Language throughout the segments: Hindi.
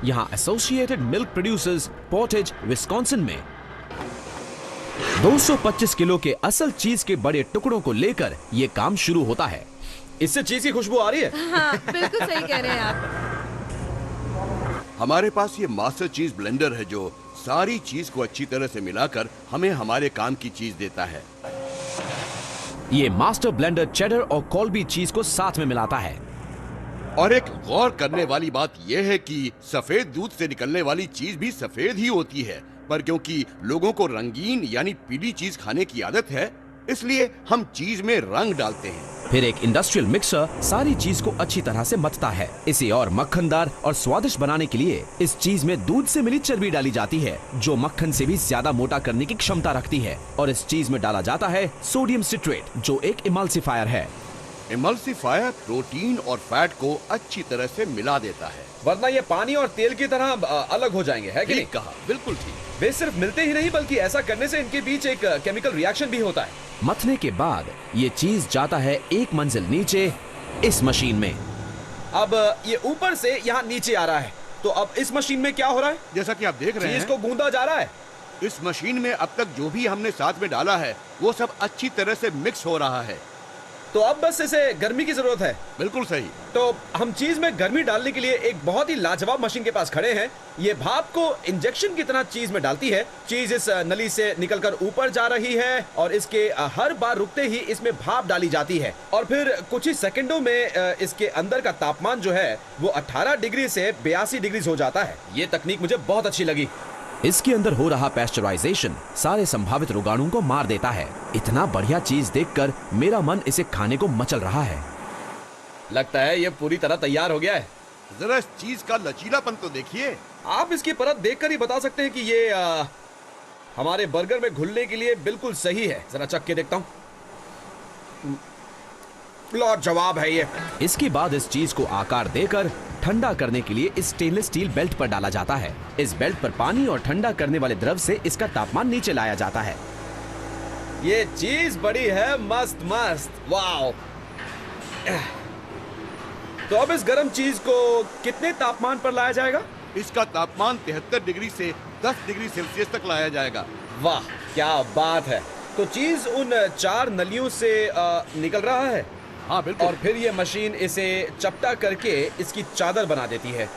यहाँ associated milk producers portage Wisconsin में 225 किलो के असल चीज के बड़े टुकड़ों को लेकर ये काम शुरू होता है। इससे चीज की खुशबू आ रही है। हाँ, बिल्कुल सही कह रहे हैं आप। हमारे पास ये मास्टर चीज ब्लेंडर है जो सारी चीज को अच्छी तरह से मिलाकर हमें हमारे काम की चीज देता है। ये मास्टर ब्लेंडर चेडर और कॉल्बी चीज को साथ में मिलाता है। और एक गौर करने वाली बात यह है कि सफेद दूध से निकलने वाली चीज भी सफेद ही होती है, पर क्योंकि लोगों को रंगीन यानी पीली चीज खाने की आदत है, इसलिए हम चीज में रंग डालते हैं। फिर एक इंडस्ट्रियल मिक्सर सारी चीज को अच्छी तरह से मथता है। इसे और मक्खनदार और स्वादिष्ट बनाने के लिए इस चीज में दूध से मिली चर्बी डाली जाती है, जो मक्खन से भी ज्यादा मोटा करने की क्षमता रखती है। और इस चीज में डाला जाता है सोडियम सिट्रेट, जो एक इमल्सिफायर है। इमल्सिफायर प्रोटीन और फैट को अच्छी तरह से मिला देता है, वरना ये पानी और तेल की तरह अलग हो जाएंगे, है कि नहीं? ठीक कहा, बिल्कुल ठीक। वे सिर्फ मिलते ही नहीं बल्कि ऐसा करने से इनके बीच एक केमिकल रिएक्शन भी होता है। मथने के बाद ये चीज जाता है एक मंजिल नीचे इस मशीन में। अब ये ऊपर से यहाँ नीचे आ रहा है, तो अब इस मशीन में क्या हो रहा है? जैसा कि आप देख रहे चीज हैं, को गूंदा जा रहा है। इस मशीन में अब तक जो भी हमने साथ में डाला है वो सब अच्छी तरह से मिक्स हो रहा है। तो अब बस इसे गर्मी की जरूरत है। बिल्कुल सही। तो हम चीज में गर्मी डालने के लिए एक बहुत ही लाजवाब मशीन के पास खड़े हैं। ये भाप को इंजेक्शन की तरह चीज में डालती है। चीज इस नली से निकलकर ऊपर जा रही है और इसके हर बार रुकते ही इसमें भाप डाली जाती है और फिर कुछ ही सेकंडों में इसके अंदर का तापमान जो है वो 18 डिग्री से 82 डिग्री हो जाता है। ये तकनीक मुझे बहुत अच्छी लगी। इसके अंदर हो रहा पैस्चराइजेशन सारे संभावित रोगाणुओं को मार देता है। इतना बढ़िया चीज देखकर मेरा मन इसे खाने को मचल रहा है। लगता है ये पूरी तरह तैयार हो गया है। जरा इस चीज का लचीलापन तो देखिए। आप इसकी परत देखकर ही बता सकते हैं कि ये हमारे बर्गर में घुलने के लिए बिल्कुल सही है। जरा चख के देखता हूँ। लाजवाब है ये। इसके बाद इस चीज को आकार देकर ठंडा करने के लिए इस स्टेनलेस स्टील बेल्ट पर डाला जाता है। इस बेल्ट पर पानी और ठंडा करने वाले द्रव से इसका तापमान नीचे लाया जाता है। ये चीज बड़ी है मस्त मस्त। वाओ। तो अब इस गरम चीज को कितने तापमान पर लाया जाएगा? इसका तापमान 73 डिग्री से 10 डिग्री सेल्सियस तक लाया जाएगा। वाह क्या बात है। तो चीज उन 4 नलियों से निकल रहा है। हाँ बिल्कुल। और फिर ये मशीन इसे चपटा करके इसकी चादर बना देती है।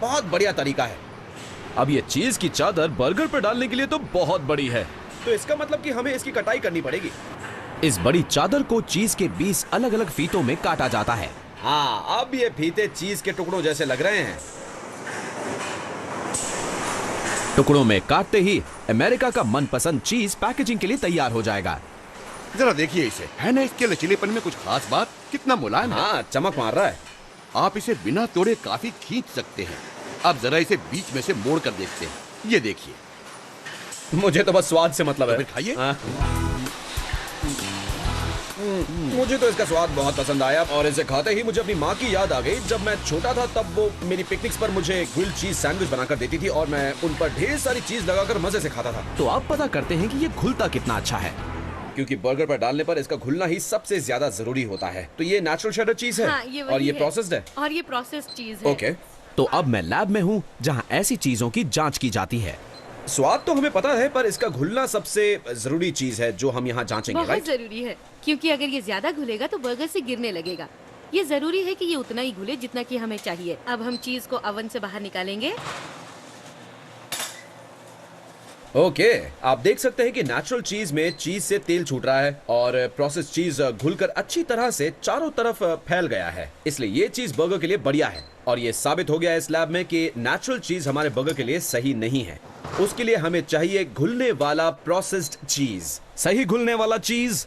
बहुत बढ़िया तरीका है। अब ये चीज की चादर बर्गर पर डालने के लिए तो बहुत बड़ी है। तो इसका मतलब कि हमें इसकी कटाई करनी पड़ेगी। इस बड़ी चादर को चीज के 20 अलग अलग फीतों में काटा जाता है। हाँ, अब ये फीते चीज के टुकड़ों जैसे लग रहे हैं। टुकड़ों में काटते ही अमेरिका का मनपसंद चीज पैकेजिंग के लिए तैयार हो जाएगा। जरा देखिए इसे, है ना इसके लचीलेपन में कुछ खास बात? कितना मुलायम है। हाँ, चमक मार रहा है। आप इसे बिना तोड़े काफी खींच सकते हैं। अब जरा इसे बीच में से मोड़ कर देखते हैं। ये देखिए। मुझे तो बस स्वाद से मतलब है। फिर खाइए। हाँ। मुझे तो इसका स्वाद बहुत पसंद आया और इसे खाते ही मुझे अपनी माँ की याद आ गई। जब मैं छोटा था तब वो मेरी पिकनिक्स पर मुझे ग्रिल्ड चीज सैंडविच बनाकर देती थी और मैं उन पर ढेर सारी चीज लगाकर मजे से खाता था। तो अब पता करते हैं कि ये घुलता कितना अच्छा है। क्योंकि बर्गर पर डालने पर इसका घुलना ही सबसे ज्यादा जरूरी होता है। तो ये नेचुरल शेडर चीज है। हाँ, ये वही और ये है। प्रोसेस्ड है। और ये प्रोसेस्ड चीज है। ओके। तो अब मैं लैब में हूँ जहाँ ऐसी चीजों की जांच की जाती है। स्वाद तो हमें पता है, पर इसका घुलना सबसे जरूरी चीज है जो हम यहाँ जांचेंगे, बहुत राइट? जरूरी है, क्योंकि अगर ये ज्यादा घुलेगा तो बर्गर से गिरने लगेगा। ये जरूरी है कि ये उतना ही घुले जितना कि हमें चाहिए। अब हम चीज को ओवन से बाहर निकालेंगे। ओके, आप देख सकते हैं कि नेचुरल चीज में चीज से तेल छूट रहा है और प्रोसेस चीज घुलकर अच्छी तरह से चारों तरफ फैल गया है। इसलिए ये चीज बर्गर के लिए बढ़िया है और ये साबित हो गया है इस लैब में कि नेचुरल चीज हमारे बर्गर के लिए सही नहीं है। उसके लिए हमें चाहिए घुलने वाला प्रोसेस्ड चीज। सही घुलने वाला चीज